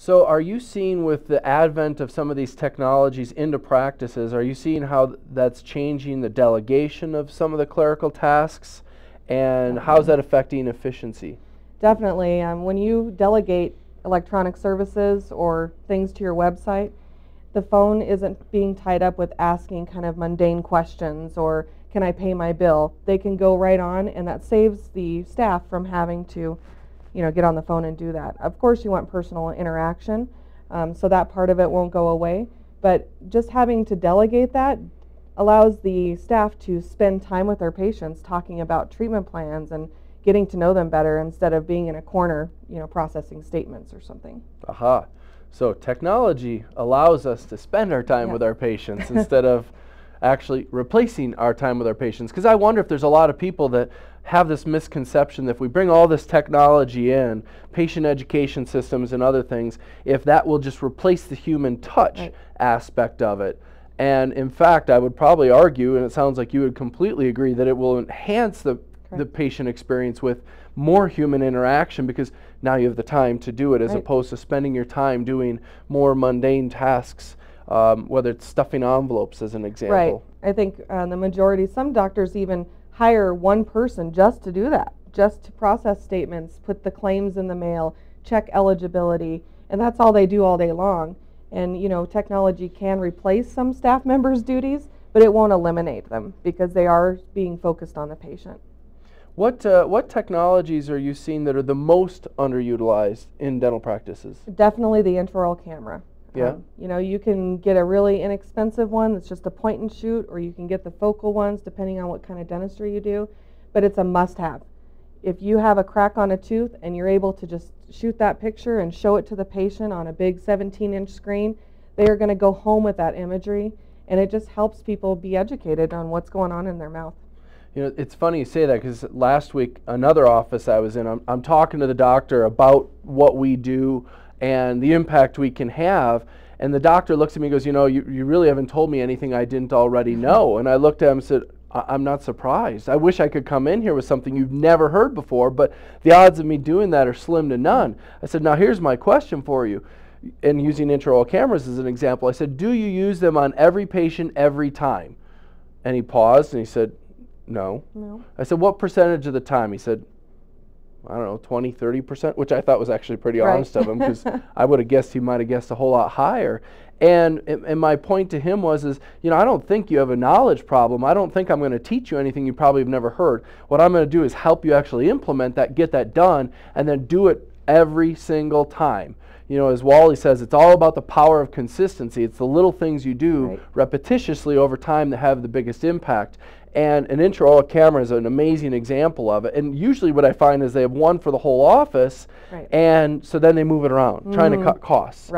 So are you seeing, with the advent of some of these technologies into practices, are you seeing how that's changing the delegation of some of the clerical tasks, and how's that affecting efficiency? Definitely. When you delegate electronic services or things to your website, the phone isn't being tied up with asking kind of mundane questions or can I pay my bill. They can go right on, and that saves the staff from having to get on the phone and do that. Of course, you want personal interaction, so that part of it won't go away. But just having to delegate that allows the staff to spend time with their patients talking about treatment plans and getting to know them better instead of being in a corner, processing statements or something. Aha. So technology allows us to spend our time with our patients instead of actually replacing our time with our patients. Because I wonder if there's a lot of people that have this misconception that if we bring all this technology in, patient education systems and other things, if that will just replace the human touch aspect of it. And in fact, I would probably argue, and it sounds like you would completely agree, that it will enhance the patient experience with more human interaction, because now you have the time to do it, as opposed to spending your time doing more mundane tasks, whether it's stuffing envelopes as an example. Right. I think the majority, some doctors even hire one person just to do that, just to process statements, put the claims in the mail, check eligibility, and that's all they do all day long. And technology can replace some staff members' duties, but it won't eliminate them because they are being focused on the patient. What technologies are you seeing that are the most underutilized in dental practices? Definitely the intraoral camera. Yeah. You can get a really inexpensive one that's just a point and shoot, or you can get the focal ones depending on what kind of dentistry you do, but it's a must-have. If you have a crack on a tooth and you're able to just shoot that picture and show it to the patient on a big 17-inch screen, they are going to go home with that imagery, and it just helps people be educated on what's going on in their mouth. It's funny you say that, because last week, another office I was in, I'm talking to the doctor about what we do and the impact we can have, and the doctor looks at me and goes, you really haven't told me anything I didn't already know. And I looked at him and said, I'm not surprised. I wish I could come in here with something you've never heard before, but the odds of me doing that are slim to none. I said, now here's my question for you. And using intraoral cameras as an example, I said, do you use them on every patient every time? And he paused and he said, no. I said, what percentage of the time? He said, I don't know, 20, 30%, which I thought was actually pretty honest of him, because I would have guessed he might have guessed a whole lot higher. And my point to him was, I don't think you have a knowledge problem. I don't think I'm going to teach you anything you probably have never heard. What I'm going to do is help you actually implement that, get that done, and then do it every single time. As Wally says, it's all about the power of consistency. It's the little things you do repetitiously over time that have the biggest impact. And an intraoral camera is an amazing example of it. And usually what I find is they have one for the whole office, and so then they move it around, trying to cut costs.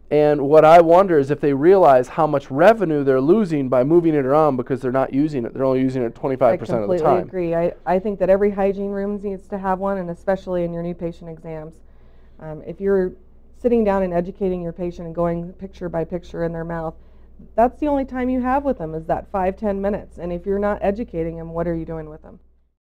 And what I wonder is if they realize how much revenue they're losing by moving it around because they're not using it. They're only using it 25% of the time. I completely agree. I think that every hygiene room needs to have one, and especially in your new patient exams. If you're sitting down and educating your patient and going picture by picture in their mouth, that's the only time you have with them, is that 5-10 minutes. And if you're not educating them, what are you doing with them?